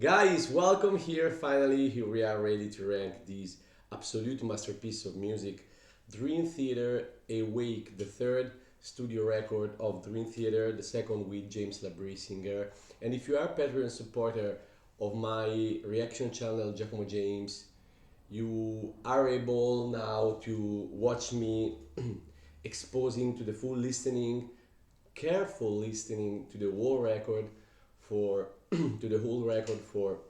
Guys, welcome here. Finally, here we are ready to rank this absolute masterpiece of music, Dream Theater Awake, the third studio record of Dream Theater, the second with James Labrie singer. And if you are a Patreon supporter of my reaction channel, Giacomo James, you are able now to watch me exposing to the full listening, careful listening to the whole record for to the whole record for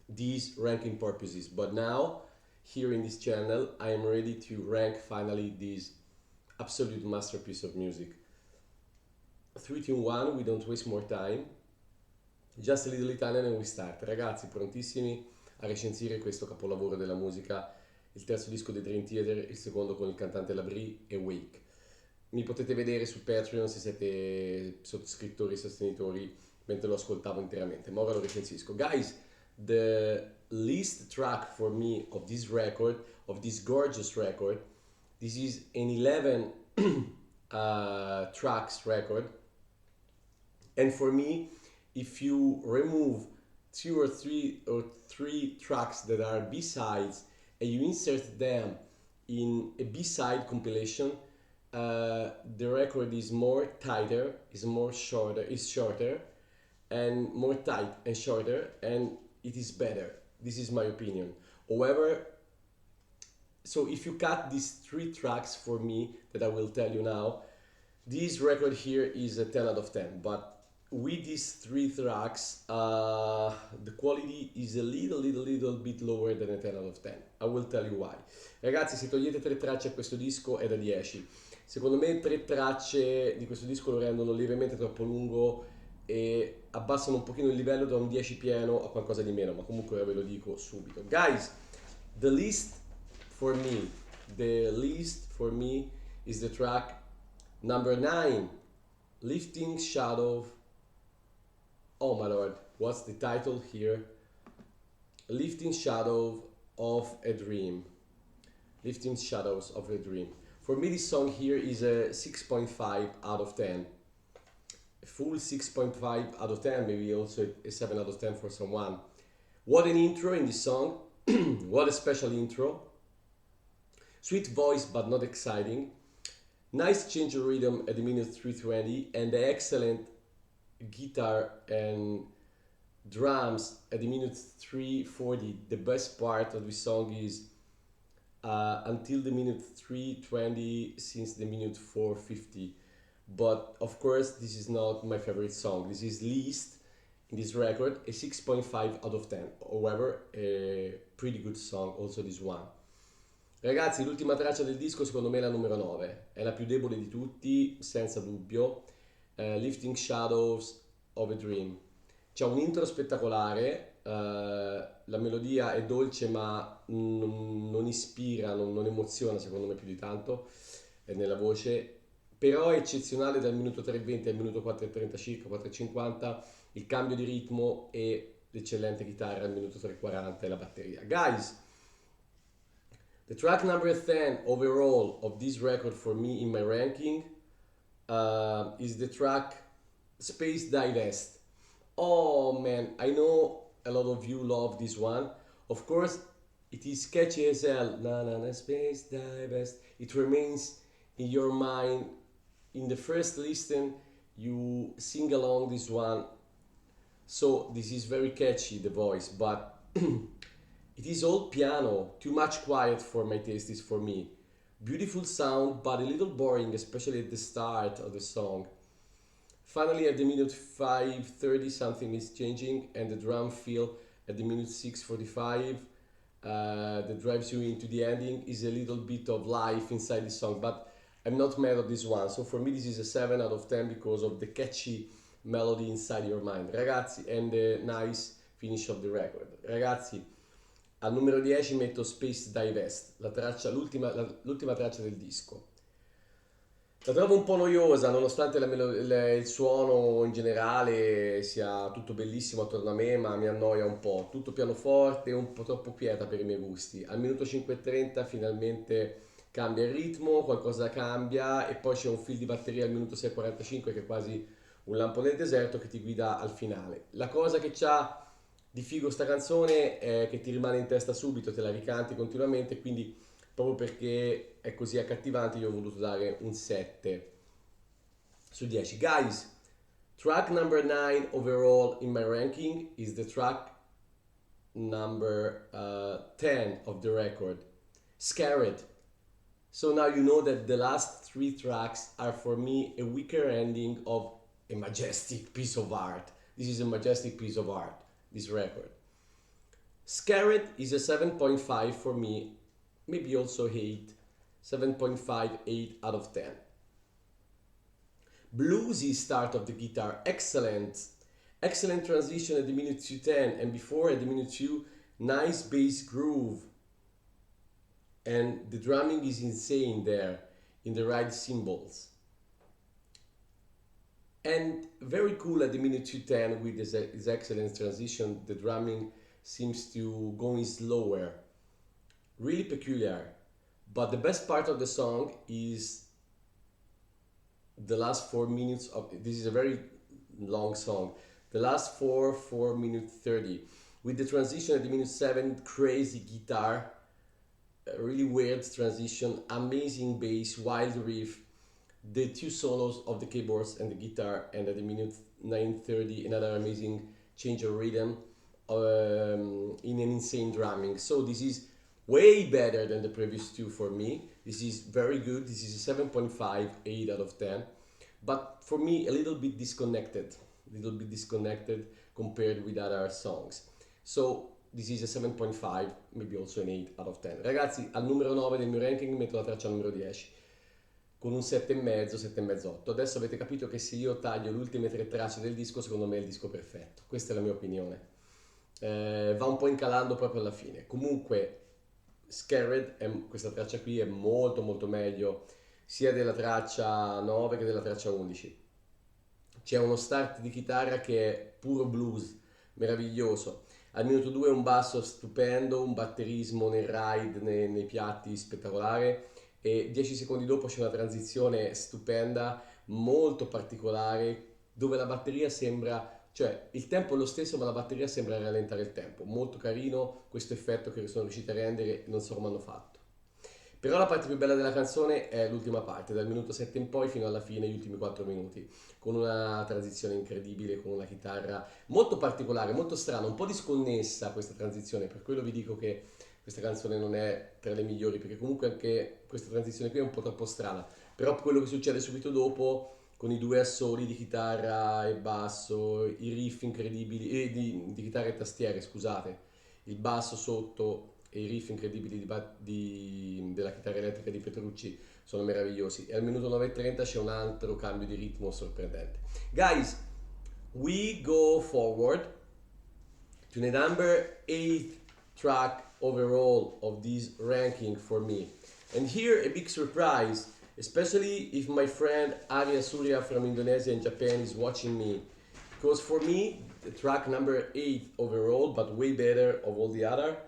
these ranking purposes. But now, here in this channel, I am ready to rank finally this absolute masterpiece of music. 3, 2, 1, we don't waste more time. Just a little Italian and we start. Ragazzi, prontissimi a recensire questo capolavoro della musica, il terzo disco dei Dream Theater, il secondo con il cantante Labrie e Wake. Mi potete vedere su Patreon se siete sottoscrittori e sostenitori mentre lo ascoltavo interamente, ma ora lo recensisco. Guys, the least track for me of this record, of this gorgeous record, this is an 11 tracks record, and for me, if you remove two or three tracks that are B-sides and you insert them in a B-side compilation, the record is more tighter, is shorter, and more tight and shorter, and it is better. This is my opinion. However, so if you cut these three tracks for me that I will tell you now, this record here is a 10 out of 10. But with these three tracks, the quality is a little bit lower than a 10 out of 10. I will tell you why. Ragazzi, se togliete tre tracce a questo disco è da 10. Secondo me tre tracce di questo disco lo rendono lievemente troppo lungo e abbassano un pochino il livello da un 10 pieno a qualcosa di meno, ma comunque ve lo dico subito. Guys, the least for me, is the track number 9, Lifting Shadow. Oh my lord, what's the title here? Lifting Shadow of a Dream. Lifting Shadows of a Dream. For me, this song here is a 6.5 out of 10. A full 6.5 out of 10, maybe also a 7 out of 10 for someone. What an intro in this song. What a special intro. Sweet voice, but not exciting. Nice change of rhythm at the minute 3:20, and the excellent guitar and drums at the minute 3:40. The best part of the song is until the minute 3:20, since the minute 4:50. But of course, this is not my favorite song. This is least in this record, a 6.5 out of 10. However, a pretty good song, also this one. Ragazzi, l'ultima traccia del disco secondo me è la numero 9. È la più debole di tutti, senza dubbio. Lifting Shadows of a Dream. C'è un intro spettacolare, la melodia è dolce ma non ispira, non emoziona secondo me più di tanto nella voce, però è eccezionale dal minuto 3:20 al minuto 4:30 circa, 4:50, il cambio di ritmo e l'eccellente chitarra al minuto 3:40 e la batteria. Guys, the track number 10 overall of this record for me in my ranking is the track Space Divest. Oh man, I know a lot of you love this one. Of course, it is catchy as hell. Na na na, Space Divest. It remains in your mind. In the first listen, you sing along this one. So this is very catchy, the voice, but it is all piano, too much quiet for my taste is for me. Beautiful sound, but a little boring, especially at the start of the song. Finally, at the minute 5:30, something is changing, and the drum fill at the minute 6:45 that drives you into the ending is a little bit of life inside the song, but I'm not mad at this one. So for me, this is a 7 out of 10 because of the catchy melody inside your mind. Ragazzi, and the nice finish of the record. Ragazzi, al numero 10 metto Space Divest, l'ultima traccia del disco. La trovo un po' noiosa, nonostante il suono in generale sia tutto bellissimo attorno a me, ma mi annoia un po'. Tutto pianoforte, un po' troppo quieta per i miei gusti. Al minuto 5:30 finalmente cambia il ritmo, qualcosa cambia e poi c'è un fill di batteria al minuto 6:45 che è quasi un lampo nel deserto che ti guida al finale. La cosa che c'ha di figo sta canzone che ti rimane in testa subito, te la ricanti continuamente, quindi proprio perché è così accattivante io ho voluto dare un 7 su 10. Guys, track number 9 overall in my ranking is the track number 10 of the record, Scared. So now you know that the last three tracks are for me a weaker ending of a majestic piece of art. This is a majestic piece of art, this record. Scared is a 7.5 for me, maybe also 8. 7.5, 8 out of 10. Bluesy start of the guitar, excellent. Excellent transition at the minute 210, and before at the minute 2, nice bass groove. And the drumming is insane there in the right cymbals. And very cool at the minute 210 with his excellent transition. The drumming seems to go in slower. Really peculiar. But the best part of the song is the last 4 minutes of this is a very long song. The last 4 minute 30 with the transition at the minute 7, crazy guitar, really weird transition, amazing bass, wild riff, the two solos of the keyboards and the guitar, and at the minute 9:30 another amazing change of rhythm in an insane drumming. So this is way better than the previous two for me. This is very good. This is a 7.5, 8 out of 10. But for me a little bit disconnected compared with other songs. So this is a 7.5, maybe also an 8 out of 10. Ragazzi, al numero 9 del mio ranking metto la traccia numero 10 con un 7,5, 7,5, 8. Adesso avete capito che se io taglio le ultime 3 tracce del disco, secondo me è il disco perfetto. Questa è la mia opinione. Va un po' incalando proprio alla fine. Comunque Scared, questa traccia qui è molto molto meglio sia della traccia 9 che della traccia 11. C'è uno start di chitarra che è puro blues, meraviglioso. Al minuto 2 un basso stupendo, un batterismo nel ride, nei piatti spettacolare, e 10 secondi dopo c'è una transizione stupenda, molto particolare, dove la batteria sembra, cioè il tempo è lo stesso ma la batteria sembra rallentare il tempo. Molto carino questo effetto che sono riusciti a rendere, non so come hanno fatto. Però la parte più bella della canzone è l'ultima parte, dal minuto 7 in poi fino alla fine, gli ultimi 4 minuti, con una transizione incredibile, con una chitarra molto particolare, molto strana, un po' disconnessa questa transizione, per quello vi dico che questa canzone non è tra le migliori, perché comunque anche questa transizione qui è un po' troppo strana, però quello che succede subito dopo, con i due assoli di chitarra e basso, i riff incredibili, di chitarra e tastiere, scusate, il basso sotto e i riff incredibili della chitarra elettrica di Petrucci sono meravigliosi, e al minuto 9:30 c'è un altro cambio di ritmo sorprendente. Guys, we go forward to the number 8 track overall of this ranking for me, and here a big surprise, especially if my friend Arya Surya from Indonesia and Japan is watching me, because for me the track number 8 overall, but way better of all the other,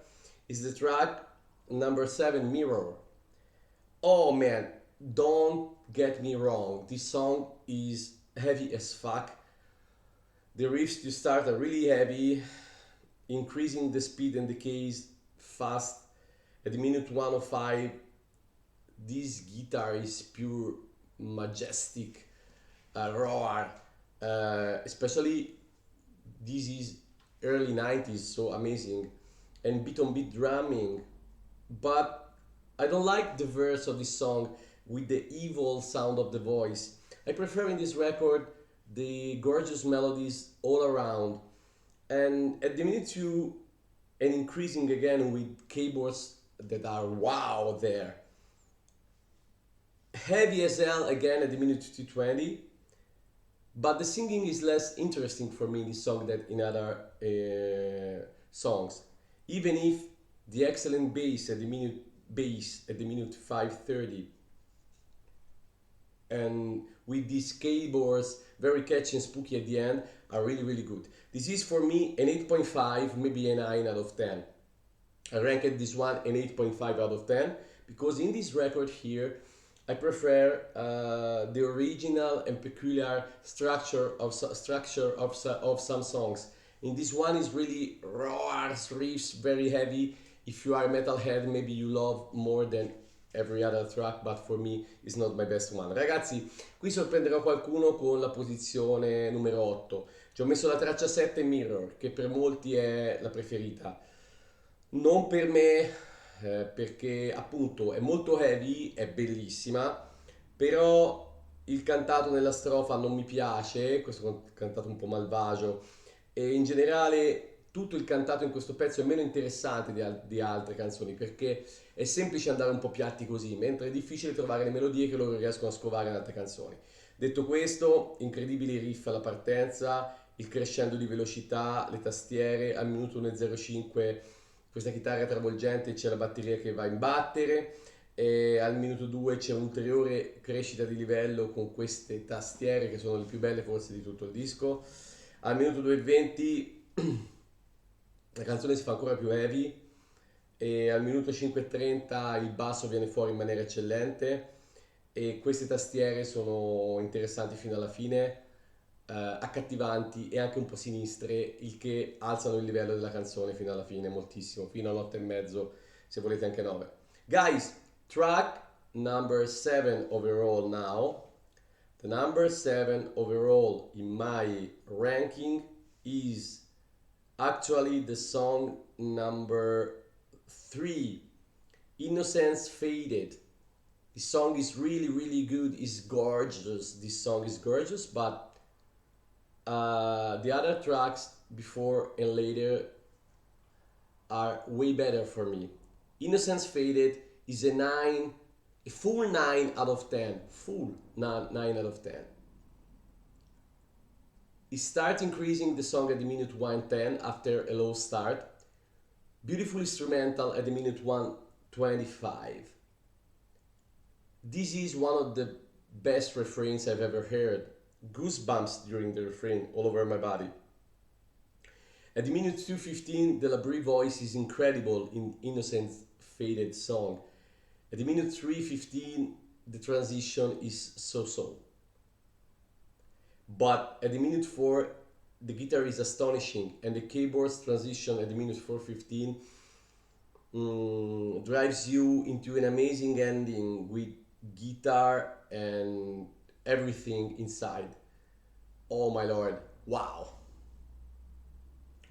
is the track number 7, Mirror. Oh man, don't get me wrong, this song is heavy as fuck. The riffs to start are really heavy, increasing the speed and decays fast. At the minute 105, this guitar is pure majestic roar. Especially this is early 90s, so amazing, and beat on beat drumming. But I don't like the verse of this song with the evil sound of the voice. I prefer in this record the gorgeous melodies all around, and at the minute 2, and increasing again with keyboards that are wow there. Heavy as hell again at the minute 220, but the singing is less interesting for me in this song than in other songs. Even if the excellent bass at the minute 5:30, and with these keyboards very catchy and spooky at the end, are really really good. This is for me an 8.5, maybe a 9 out of 10. I ranked this one an 8.5 out of 10 because in this record here I prefer the original and peculiar structure of some songs, In this one is really roars, riffs, very heavy. If you are a metalhead, maybe you love more than every other track, but for me it's not my best one. Ragazzi, qui sorprenderò qualcuno con la posizione numero 8. Ci ho messo la traccia 7 Mirror, che per molti è la preferita. Non per me, perché appunto è molto heavy, è bellissima, però il cantato nella strofa non mi piace, questo cantato un po' malvagio, e in generale tutto il cantato in questo pezzo è meno interessante di altre canzoni, perché è semplice andare un po' piatti così, mentre è difficile trovare le melodie che loro riescono a scovare in altre canzoni. Detto questo, incredibili riff alla partenza, il crescendo di velocità, le tastiere, al minuto 1.05 questa chitarra travolgente, c'è la batteria che va in battere, e al minuto 2 c'è un'ulteriore crescita di livello con queste tastiere che sono le più belle forse di tutto il disco. Al minuto 2.20 la canzone si fa ancora più heavy, e al minuto 5.30 il basso viene fuori in maniera eccellente, e queste tastiere sono interessanti fino alla fine, accattivanti e anche un po' sinistre, il che alzano il livello della canzone fino alla fine moltissimo, fino all'8 e mezzo, se volete anche 9. Guys, track number 7 overall now. The number 7 overall in my ranking is actually the song number 3, Innocence Faded. This song is really good, it's gorgeous. This song is gorgeous, but the other tracks before and later are way better for me. Innocence Faded is a full 9 out of 10. Full 9 out of 10. It starts increasing the song at the minute 110 after a low start. Beautiful instrumental at the minute 125. This is one of the best refrains I've ever heard. Goosebumps during the refrain all over my body. At the minute 2:15, the Labrie voice is incredible in Innocence Faded song. At the minute 3:15, the transition is so-so. But at the minute 4, the guitar is astonishing, and the keyboard's transition at the minute 4:15 drives you into an amazing ending with guitar and everything inside. Oh my lord, wow.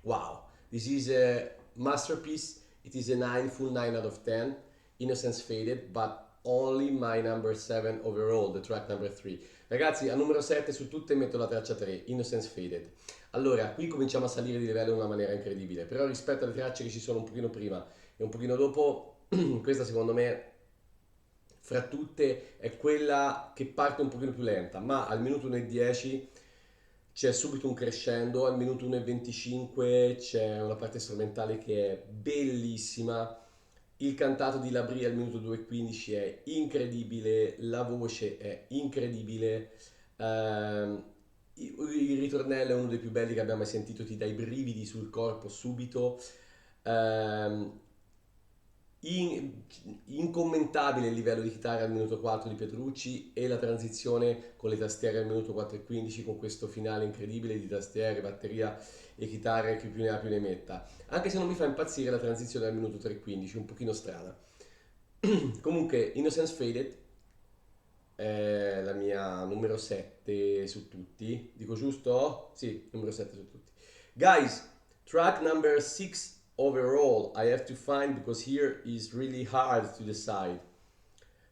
Wow, this is a masterpiece. It is a 9, full 9 out of 10. Innocence Faded, but only my number 7 overall, the track number 3. Ragazzi, a numero 7 su tutte metto la traccia 3, Innocence Faded. Allora, qui cominciamo a salire di livello in una maniera incredibile, però rispetto alle tracce che ci sono un pochino prima e un pochino dopo, questa secondo me fra tutte è quella che parte un pochino più lenta, ma al minuto 1:10 c'è subito un crescendo, al minuto 1:25 c'è una parte strumentale che è bellissima, il cantato di Labrie al minuto 2:15 è incredibile, la voce è incredibile, il ritornello è uno dei più belli che abbiamo mai sentito, ti dà i brividi sul corpo subito. Ehm, Incommentabile il livello di chitarra al minuto 4 di Petrucci, e la transizione con le tastiere al minuto 4:15, con questo finale incredibile di tastiere, batteria e chitarre che più ne ha più ne metta, anche se non mi fa impazzire la transizione al minuto 3:15, un pochino strana. Comunque Innocence Faded è la mia numero 7 su tutti, dico giusto? Sì, numero 7 su tutti. Guys, track number 6 overall I have to find, because here is really hard to decide.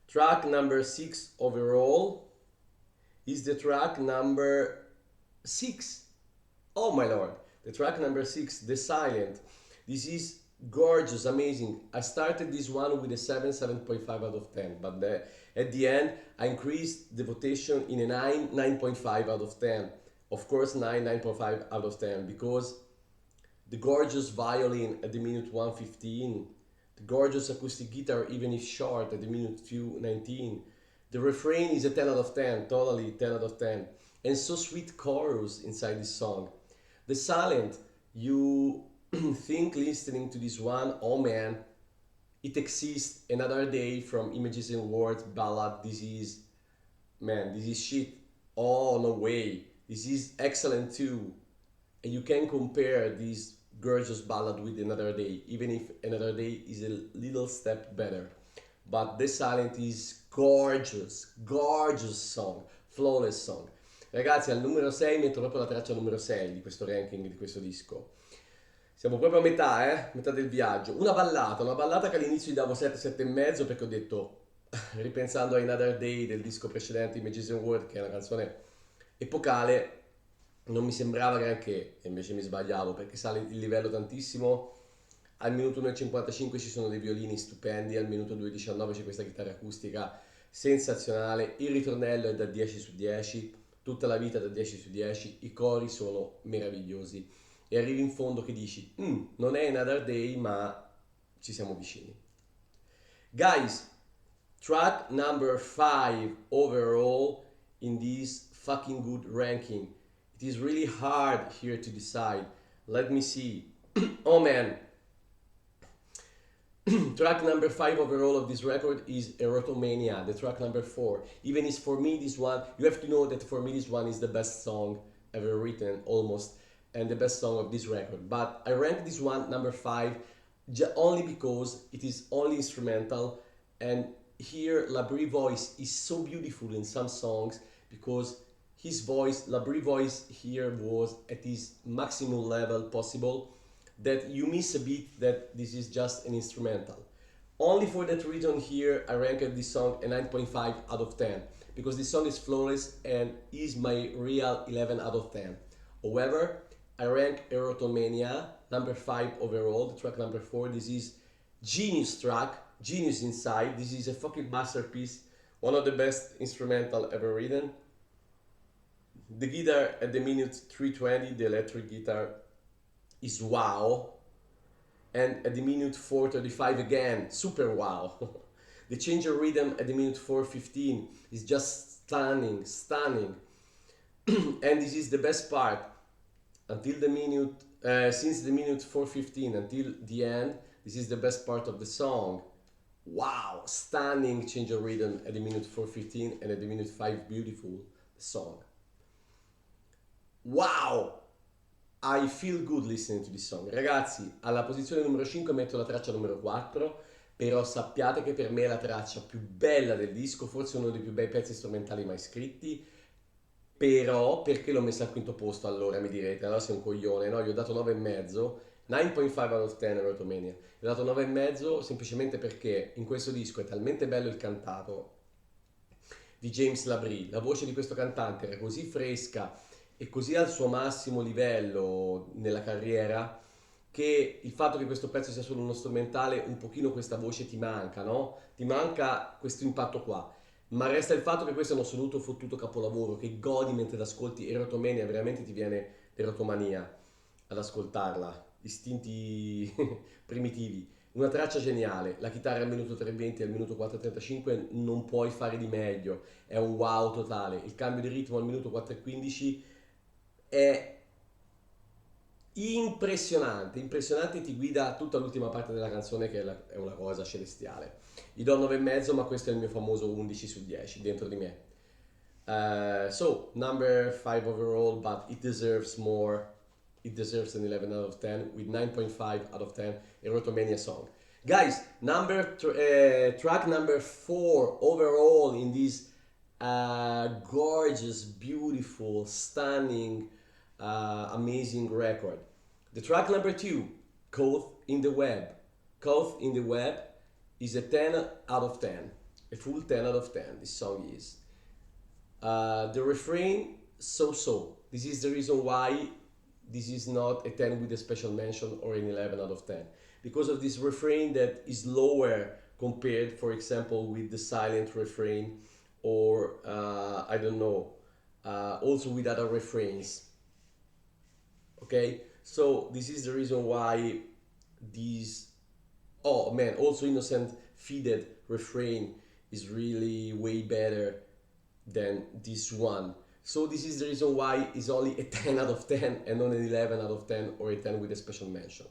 Track number 6 overall is the track number 6. Oh my lord, the track number 6, The Silent. This is gorgeous, amazing. I started this one with a 7, 7.5 out of 10, but at the end I increased the votation in a 9, 9.5 out of 10. Of course 9, 9.5 out of 10, because the gorgeous violin at the minute 1:15, the gorgeous acoustic guitar, even if short, at the minute 2:19. The refrain is a 10 out of 10, totally 10 out of 10. And so sweet chorus inside this song. The Silent, you think listening to this one, oh man, it exists, Another Day from Images and Words ballad. This is, man, this is shit. Oh, no way. This is excellent too. and you can compare this gorgeous ballad with Another Day, even if Another Day is a little step better. But The Silent is gorgeous, gorgeous song, flawless song. Ragazzi, al numero 6 metto proprio la traccia numero 6 di questo ranking, di questo disco. Siamo proprio a metà, metà del viaggio. Una ballata che all'inizio gli davo 7, 7 e mezzo perché ho detto, ripensando a Another Day del disco precedente, Imagine World, che è una canzone epocale, non mi sembrava granché, e invece mi sbagliavo perché sale il livello tantissimo. Al minuto 1,55 ci sono dei violini stupendi, al minuto 2,19 c'è questa chitarra acustica sensazionale, il ritornello è da 10 su 10, tutta la vita da 10 su 10, i cori sono meravigliosi e arrivi in fondo che dici, non è Another Day ma ci siamo vicini. Guys, track number 5 overall in this fucking good ranking. It is really hard here to decide. Let me see. Oh man. Track number 5 overall of this record is Erotomania, the track number 4. Even if for me this one, you have to know that for me this one is the best song ever written, almost, and the best song of this record. But I rank this one number 5 only because it is only instrumental, and here Labrie voice is so beautiful in some songs because his voice, Labrie voice here was at his maximum level possible, that you miss a bit that this is just an instrumental. Only for that reason here I ranked this song a 9.5 out of 10 because this song is flawless and is my real 11 out of 10. However, I rank Erotomania number 5 overall, the track number 4. This is genius track, genius inside. This is a fucking masterpiece, one of the best instrumental ever written. The guitar at the minute 3:20, the electric guitar, is wow, and at the minute 4:35 again, super wow. The change of rhythm at the minute 4:15 is just stunning, stunning. And this is the best part. Until the minute, since the minute 4:15 until the end, this is the best part of the song. Wow, stunning change of rhythm at the minute 4:15 and at the minute 5, beautiful song. Wow! I feel good listening to this song. Ragazzi, alla posizione numero 5 metto la traccia numero 4, però sappiate che per me è la traccia più bella del disco, forse uno dei più bei pezzi strumentali mai scritti, però perché l'ho messa al quinto posto allora, mi direte, allora sei un coglione, no? Gli ho dato 9,5, 9.5 out of 10 Erotomania. Gli ho dato 9,5 semplicemente perché in questo disco è talmente bello il cantato di James Labrie, la voce di questo cantante era così fresca e così al suo massimo livello nella carriera che il fatto che questo pezzo sia solo uno strumentale, un pochino questa voce ti manca, no? Ti manca questo impatto qua. Ma resta il fatto che questo è un assoluto fottuto capolavoro che godi mentre ascolti Erotomania, veramente ti viene l'erotomania ad ascoltarla, istinti primitivi. Una traccia geniale, la chitarra al minuto 3:20 e al minuto 4:35 non puoi fare di meglio, è un wow totale. Il cambio di ritmo al minuto 4:15 è impressionante, impressionante, ti guida tutta l'ultima parte della canzone che è una cosa celestiale. Gli do 9,5, ma questo è il mio famoso 11 su 10 dentro di me. So, number 5 overall, but it deserves more. It deserves an 11 out of 10 with 9.5 out of 10, Erotomania song. Guys, track number 4 overall in this gorgeous, beautiful, stunning, amazing record. The track number 2, Caught in the Web. Caught in the Web is a 10 out of 10, a full 10 out of 10. This song is. The refrain, so. This is the reason why this is not a 10 with a special mention or an 11 out of 10. Because of this refrain that is lower compared, for example, with the silent refrain or, I don't know, also with other refrains. Okay, so this is the reason why these, oh man, also Innocent Faded refrain is really way better than this one. So this is the reason why it's only a 10 out of 10 and not an 11 out of 10 or a 10 with a special mention.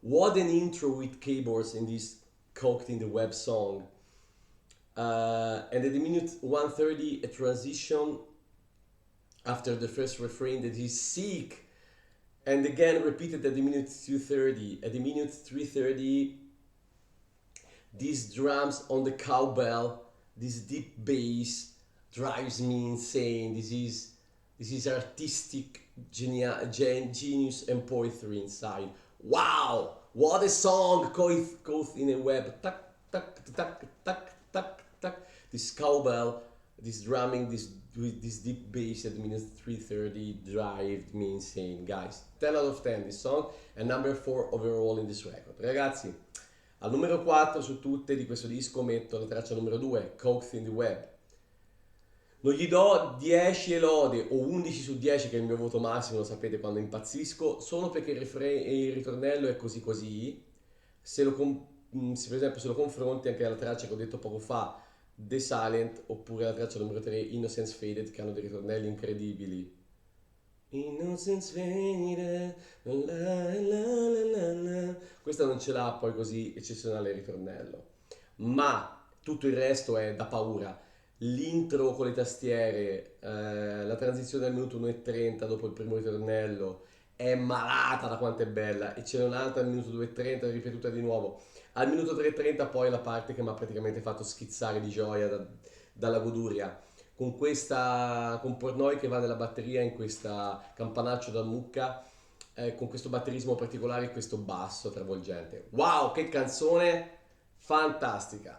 What an intro with keyboards in this Caught in the Web song. And at the minute 1:30, a transition after the first refrain that is sick and again repeated at the minute 2:30. At the minute 3:30, these drums on the cowbell, this deep bass drives me insane. This is artistic genius and poetry inside. Wow, what a song! Goes in a web. Tuck, tuck, tuck, tuck, tuck, tuck. This cowbell, this drumming, this deep bass at minute 3:30 drive me insane, guys. 10 out of 10 this song, and number 4 overall in this record. Ragazzi, al numero 4 su tutte di questo disco metto la traccia numero 2, Coke in the Web. Non gli do 10 lode o 11 su 10, che è il mio voto massimo, lo sapete quando impazzisco, solo perché il ritornello è così così. Se per esempio se lo confronti anche alla traccia che ho detto poco fa, The Silent, oppure la traccia numero 3, Innocence Faded, che hanno dei ritornelli incredibili. Innocence Faded, la, la, la. Questa non ce l'ha poi così eccezionale il ritornello, ma tutto il resto è da paura. L'intro con le tastiere, la transizione al minuto 1:30 dopo il primo ritornello è malata da quanto è bella, e c'è un'altra al minuto 2:30 ripetuta di nuovo. Al minuto 3:30 poi la parte che mi ha praticamente fatto schizzare di gioia dalla goduria, con Portnoy che va nella batteria in questa campanaccio da mucca, con questo batterismo particolare e questo basso travolgente. Wow, che canzone fantastica!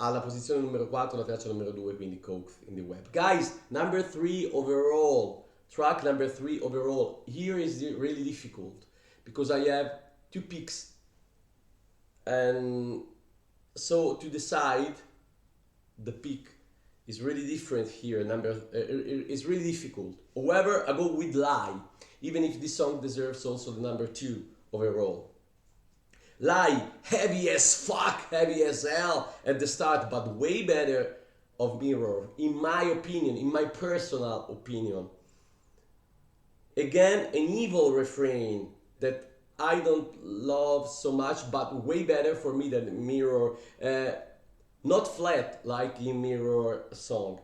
Alla posizione numero 4 la traccia numero 2, quindi Coke in the Web. Guys, number 3 overall, track number 3 overall. Here is really difficult because I have two picks, and so to decide the pick is really different here. Is really difficult. However, I go with Lie, even if this song deserves also the number 2 overall. Lie, heavy as fuck, heavy as hell at the start, but way better of Mirror, in my opinion, in my personal opinion. Again, an evil refrain that I don't love so much, but way better for me than Mirror. Not flat like in Mirror song.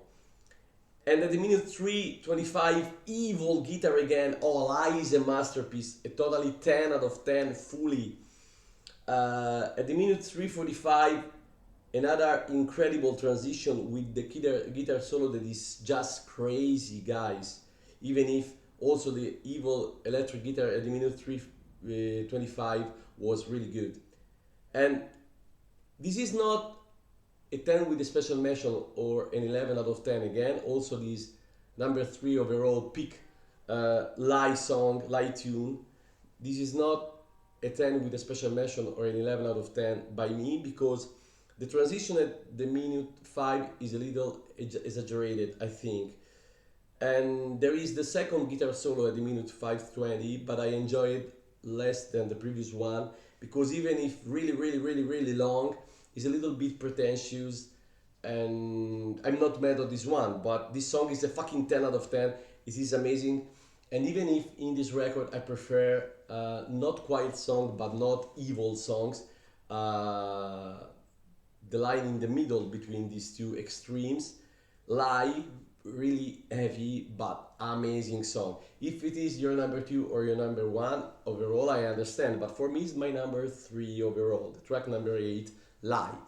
And at the minute 3:25, evil guitar again. Oh, Lie is a masterpiece, a totally 10 out of 10, fully. At the minute 3:45, another incredible transition with the guitar solo that is just crazy, guys. Even if also the evil electric guitar at the minute 3:25 was really good. And this is not a 10 with a special mention or an 11 out of 10 again. Also this number 3 overall pick, Lie song, Lie tune. This is not a 10 with a special mention or an 11 out of 10 by me, because the transition at the minute 5 is a little exaggerated, I think. And there is the second guitar solo at the minute 5:20, but I enjoy it less than the previous one, because even if really long, it's a little bit pretentious, and I'm not mad at this one, but this song is a fucking 10 out of 10. It is amazing. And even if in this record I prefer not quiet song but not evil songs, the line in the middle between these two extremes, Lie, really heavy but amazing song. If it is your number 2 or your number 1 overall, I understand, but for me it's my number 3 overall, the track number 8, Lie.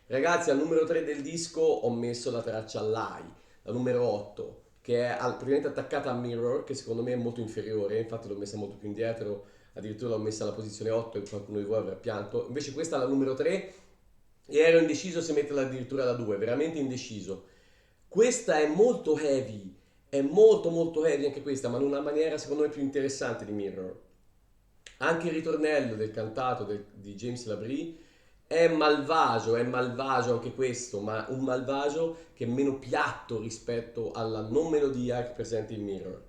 Ragazzi, al numero 3 del disco ho messo la traccia Lie, la numero 8, che è praticamente attaccata a Mirror, che secondo me è molto inferiore, infatti l'ho messa molto più indietro, addirittura l'ho messa alla posizione 8 e qualcuno di voi avrà pianto. Invece questa è la numero 3 e ero indeciso se metterla addirittura alla 2, veramente indeciso. Questa è molto heavy, è molto heavy anche questa, ma in una maniera secondo me più interessante di Mirror. Anche il ritornello del cantato di James Labrie è malvagio anche questo, ma un malvagio che è meno piatto rispetto alla non melodia che è presente in Mirror.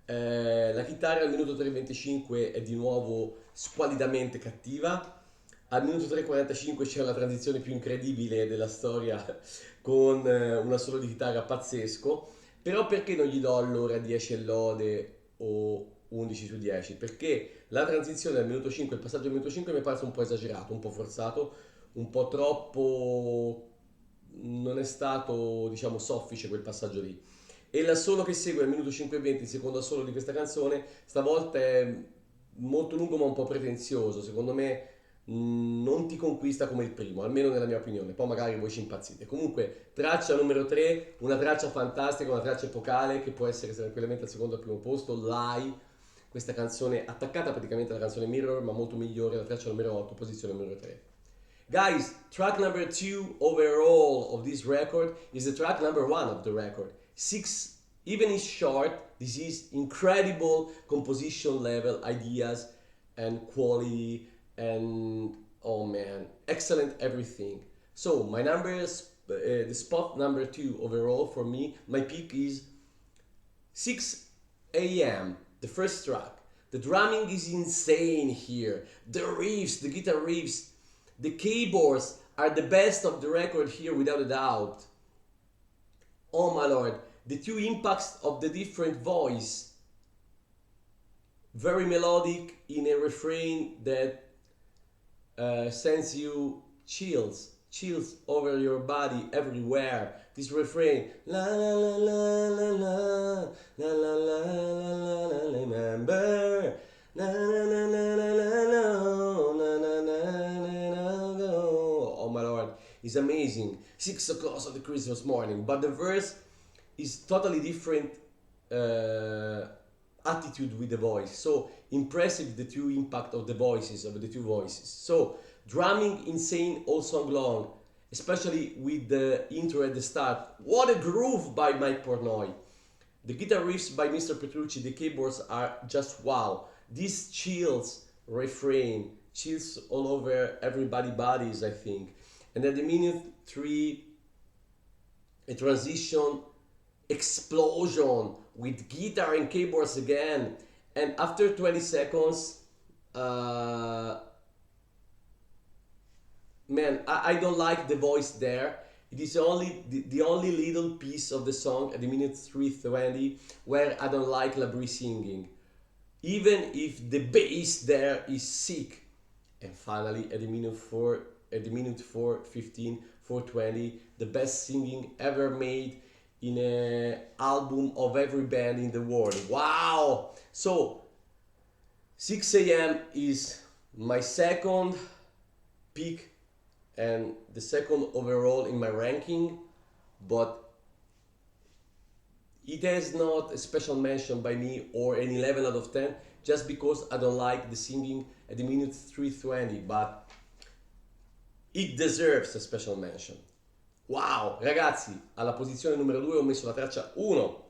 La chitarra al minuto 3:25 è di nuovo squalidamente cattiva. Al minuto 3:45 c'è la transizione più incredibile della storia con un assolo di chitarra pazzesco. Però perché non gli do allora 10 lode o 11 su 10? Perché la transizione al minuto 5, il passaggio al minuto 5 mi è parso un po' esagerato, un po' forzato, un po' troppo, non è stato, diciamo, soffice quel passaggio lì. e l'assolo che segue al minuto 5:20, il secondo assolo di questa canzone, stavolta è molto lungo ma un po' pretenzioso, secondo me non ti conquista come il primo, almeno nella mia opinione, poi magari voi ci impazzite. Comunque, traccia numero 3, una traccia fantastica, una traccia epocale che può essere tranquillamente al secondo o al primo posto, Lie, questa canzone attaccata praticamente alla canzone Mirror, ma molto migliore, la traccia numero 8, posizione numero 3. Guys, track number 2 overall of this record is the track number 1 of the record. 6, even is short, this is incredible composition level, ideas and quality and oh man, excellent everything. So my numbers, the spot number 2 overall for me, my pick is 6 a.m., the first track. The drumming is insane here. The riffs, the guitar riffs, the keyboards are the best of the record here without a doubt. Oh my lord, the two impacts of the different voice. Very melodic in a refrain that sends you chills over your body everywhere. This refrain, la la la la la la la la la la la, remember, na na na na na na na na na na. Oh my lord, it's amazing. 6 o'clock of the Christmas morning, but the verse is totally different attitude with the voice. So impressive the two impact of the voices of the two voices. So drumming insane all song long, especially with the intro at the start. What a groove by Mike Portnoy. The guitar riffs by Mr. Petrucci, the keyboards are just wow. This chills refrain, chills all over everybody's bodies, I think. And at the minute 3, a transition explosion with guitar and keyboards again. And after 20 seconds, man, I don't like the voice there. It is only the only little piece of the song at the minute 3:20 where I don't like Labrie singing, even if the bass there is sick. And finally, at the minute 4:15, 4:20, the best singing ever made in an album of every band in the world. Wow! So 6 a.m. is my second pick and the second overall in my ranking, but it has not a special mention by me or an 11 out of 10 just because I don't like the singing at the minute 3:20, but it deserves a special mention. Wow, ragazzi, alla posizione numero 2 ho messo la traccia 1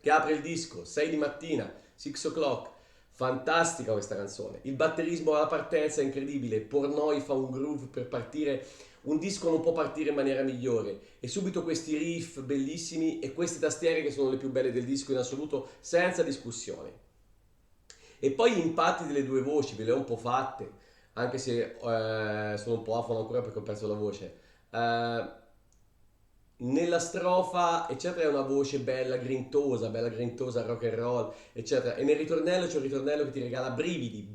che apre il disco, 6 di mattina, 6 o'clock. Fantastica questa canzone, il batterismo alla partenza è incredibile, Portnoy fa un groove per partire, un disco non può partire in maniera migliore, e subito questi riff bellissimi e queste tastiere che sono le più belle del disco in assoluto, senza discussione. E poi gli impatti delle due voci ve le ho un po' fatte, anche se sono un po' afono ancora perché ho perso la voce. Nella strofa eccetera è una voce bella grintosa rock and roll eccetera, e nel ritornello c'è un ritornello che ti regala brividi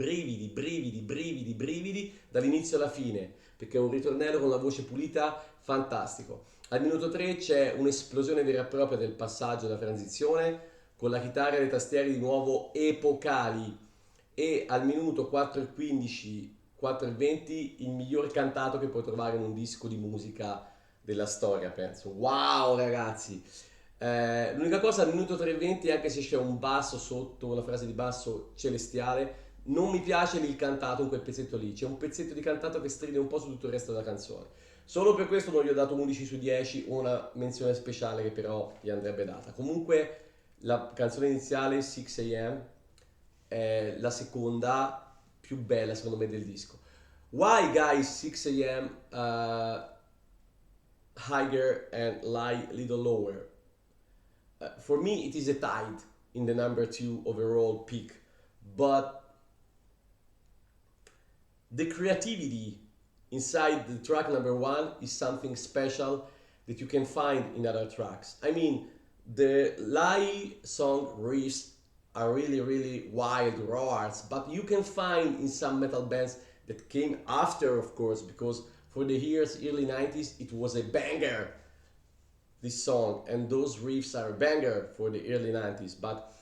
dall'inizio alla fine, perché è un ritornello con una voce pulita fantastico. Al minuto 3 c'è un'esplosione vera e propria del passaggio della transizione con la chitarra e le tastiere di nuovo epocali, e al minuto 4:15 4:20 il miglior cantato che puoi trovare in un disco di musica della storia, penso. Wow ragazzi, l'unica cosa al minuto 3:20, anche se c'è un basso sotto, una frase di basso celestiale, non mi piace il cantato in quel pezzetto lì, c'è un pezzetto di cantato che stride un po' su tutto il resto della canzone. Solo per questo non gli ho dato 11 su 10, una menzione speciale che però gli andrebbe data. Comunque la canzone iniziale 6 a.m. è la seconda più bella secondo me del disco. Why guys 6 a.m. Higher and lie a little lower? For me it is a tied in the number 2 overall pick, but the creativity inside the track number 1 is something special that you can find in other tracks. I mean, the Lie song riffs are really wild roars, but you can find in some metal bands that came after, of course, because for the years early 90s it was a banger. this song, and those riffs are a banger for the early 90s, but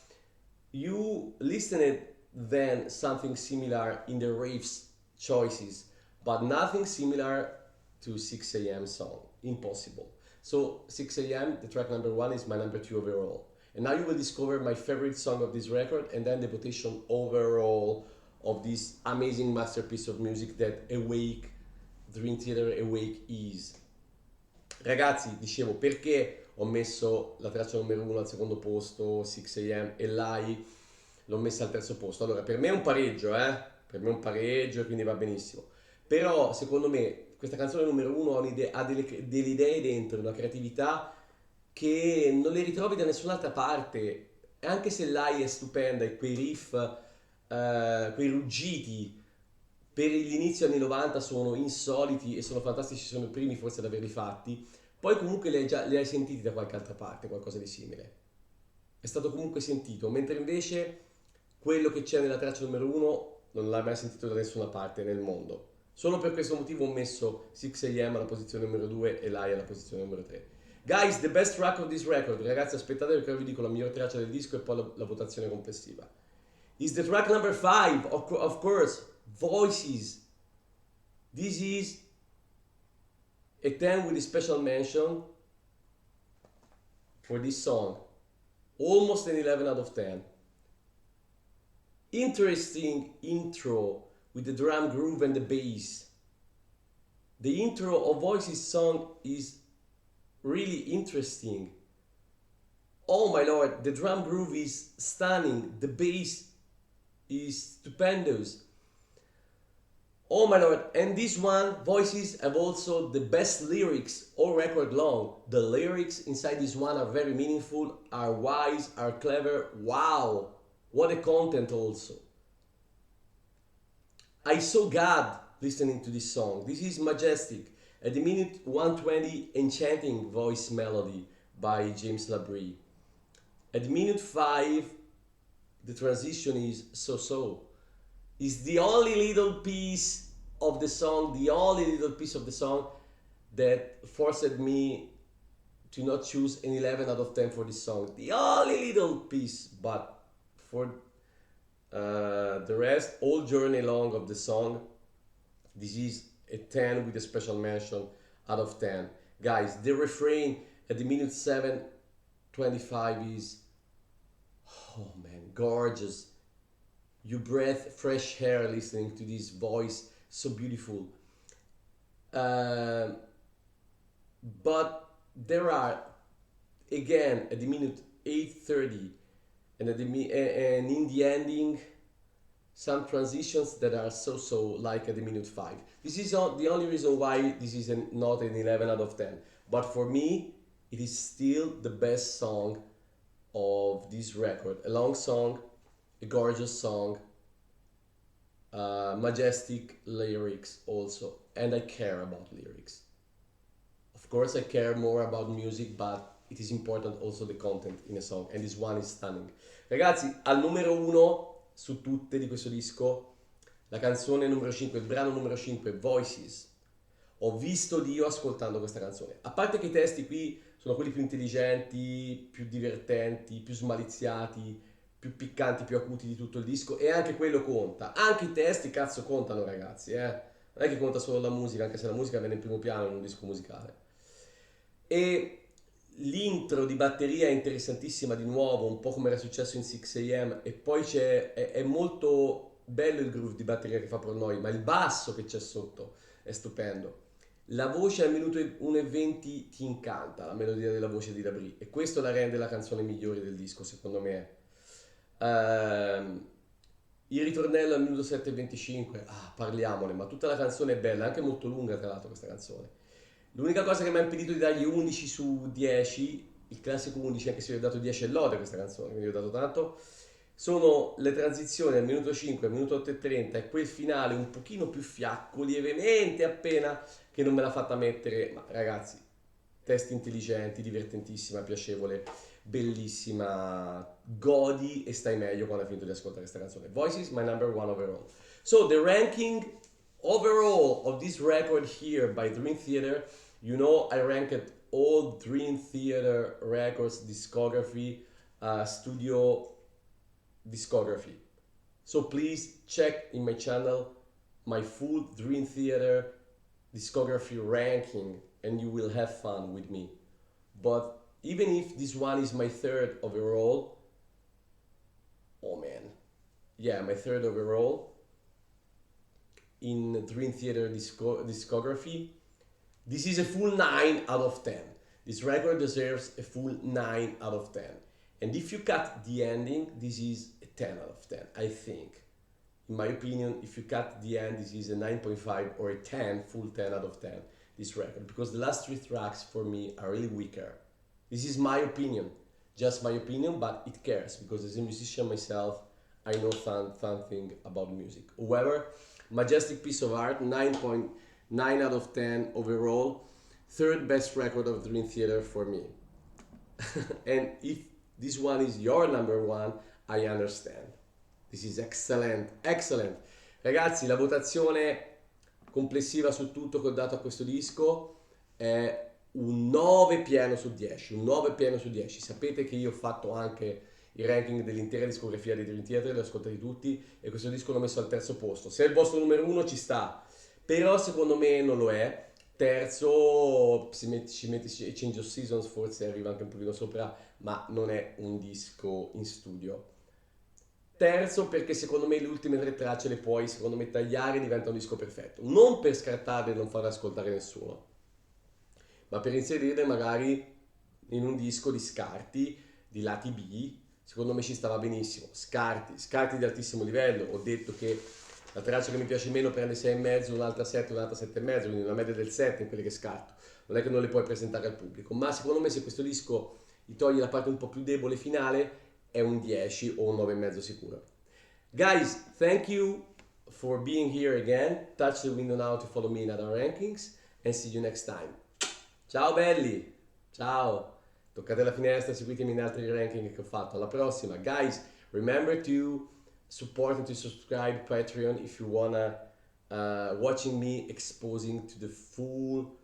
you listen it then something similar in the riffs choices, but nothing similar to 6 a.m. song. Impossible. So 6 a.m., the track number 1, is my number 2 overall. And now you will discover my favorite song of this record, and then the quotation overall of this amazing masterpiece of music that Awake, Dream Theater Awake is. Ragazzi, dicevo, perché ho messo la traccia numero 1 al secondo posto, 6 a.m., e Lie l'ho messa al terzo posto? Allora, per me è un pareggio, per me è un pareggio, quindi va benissimo. Però, secondo me, questa canzone numero 1 ha delle idee dentro, una creatività che non le ritrovi da nessun'altra parte. E anche se Lie è stupenda e quei riff, quei ruggiti per l'inizio anni 90 sono insoliti e sono fantastici, sono i primi forse ad averli fatti, poi comunque li hai sentiti da qualche altra parte, qualcosa di simile. È stato comunque sentito, mentre invece quello che c'è nella traccia numero 1 non l'hai mai sentito da nessuna parte nel mondo. Solo per questo motivo ho messo 6 a.m. alla posizione numero 2 e Lie alla posizione numero 3. Guys, the best track of this record. Ragazzi, aspettate perché vi dico la miglior traccia del disco e poi la votazione complessiva. Is the track number 5, of course, Voices. This is a 10 with a special mention for this song. Almost an 11 out of 10. Interesting intro with the drum groove and the bass. The intro of Voices song is really interesting. Oh my lord, the drum groove is stunning, the bass is stupendous. Oh my lord, and this one, Voices, have also the best lyrics all record long. The lyrics inside this one are very meaningful, are wise, are clever. Wow, what a content also. I saw God listening to this song. This is majestic. At the minute 120, enchanting voice melody by James Labrie. At minute 5, the transition is so-so. It's the only little piece of the song, that forced me to not choose an 11 out of 10 for this song. The only little piece, but for the rest, all journey long of the song, this is a 10 with a special mention out of 10. Guys, the refrain at the minute 7:25 is, oh man, gorgeous. You breathe fresh air listening to this voice, so beautiful. But there are, again, at the minute 8:30 and and in the ending, some transitions that are so-so, like at the minute 5. This is the only reason why this is not an 11 out of 10. But for me, it is still the best song of this record. A long song, a gorgeous song, majestic lyrics also, and I care about lyrics. Of course I care more about music, but it is important also the content in a song, and this one is stunning. Ragazzi, al numero 1 su tutte di questo disco, la canzone numero 5, il brano numero 5, Voices. Ho visto Dio ascoltando questa canzone. A parte che i testi qui sono quelli più intelligenti, più divertenti, più smaliziati, più piccanti, più acuti di tutto il disco, e anche quello conta. Anche i testi cazzo contano, ragazzi, Non è che conta solo la musica, anche se la musica viene in primo piano in un disco musicale. E l'intro di batteria è interessantissima di nuovo, un po' come era successo in 6 a.m. E poi è molto bello il groove di batteria che fa Portnoy, ma il basso che c'è sotto è stupendo. La voce al minuto 1:20 ti incanta, la melodia della voce di Labrie, e questo la rende la canzone migliore del disco, secondo me. Il ritornello al minuto 7:25, parliamone, ma tutta la canzone è bella, anche molto lunga tra l'altro questa canzone. L'unica cosa che mi ha impedito di dargli 11 su 10, il classico 11, anche se gli ho dato 10 e lode a questa canzone, quindi gli ho dato tanto, sono le transizioni al minuto 5, al minuto 8:30 e quel finale un pochino più fiacco, lievemente appena, che non me l'ha fatta mettere. Ma ragazzi, testi intelligenti, divertentissima, piacevole, bellissima, godi e stai meglio quando hai finito di ascoltare questa canzone. Voices, my number 1 overall. So the ranking overall of this record here by Dream Theater, you know I ranked all Dream Theater Records discography, studio discography. So please check in my channel my full Dream Theater discography ranking and you will have fun with me. But even if this one is my third overall, oh man, yeah, my third overall in Dream Theater discography, this is a full 9 out of 10. This record deserves a full 9 out of 10. And if you cut the ending, this is a 10 out of 10, I think. In my opinion, if you cut the end, this is a 9.5 or a 10, full 10 out of 10, this record. Because the last 3 tracks for me are really weaker. This is my opinion, just my opinion, but it cares because as a musician myself, I know something about music. However, majestic piece of art, 9.9 out of 10 overall, third best record of Dream Theater for me. And if this one is your number one, I understand. This is excellent, excellent. Ragazzi, la votazione complessiva su tutto che ho dato a questo disco è un 9 pieno su 10, un 9 pieno su 10. Sapete che io ho fatto anche il ranking dell'intera discografia dei Dream Theater, li ho ascoltati tutti e questo disco l'ho messo al terzo posto. Se è il vostro numero uno ci sta, però secondo me non lo è. Terzo, ci metti Change of Seasons, forse arriva anche un pochino sopra, ma non è un disco in studio. Terzo perché secondo me le ultime 3 tracce le puoi secondo me tagliare e diventa un disco perfetto. Non per scartarle e non far ascoltare nessuno, ma per inserirle magari in un disco di scarti, di lati B, secondo me ci stava benissimo. Scarti di altissimo livello. Ho detto che la traccia che mi piace meno prende 6,5, un'altra 7, un'altra 7,5, quindi una media del 7 in quelle che scarto. Non è che non le puoi presentare al pubblico, ma secondo me se questo disco gli togli la parte un po' più debole finale, è un 10 o un 9,5 sicuro. Guys, thank you for being here again. Touch the window now to follow me in other rankings and see you next time. Ciao belli, ciao. Toccate la finestra, seguitemi in altri ranking che ho fatto. Alla prossima. Guys, remember to support and to subscribe Patreon if you wanna watching me exposing to the full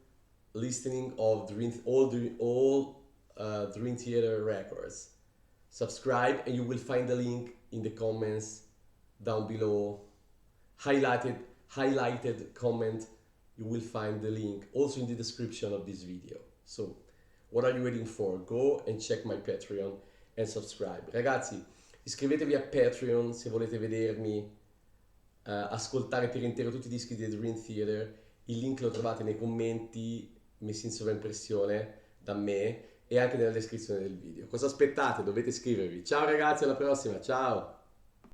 listening of all Dream Theater records. Subscribe and you will find the link in the comments down below. Highlighted comment, you will find the link also in the description of this video. So, what are you waiting for? Go and check my Patreon and subscribe. Ragazzi, iscrivetevi a Patreon se volete vedermi ascoltare per intero tutti i dischi di Dream Theater. Il link lo trovate nei commenti messi in sovraimpressione da me e anche nella descrizione del video. Cosa aspettate? Dovete iscrivervi. Ciao ragazzi, alla prossima, ciao!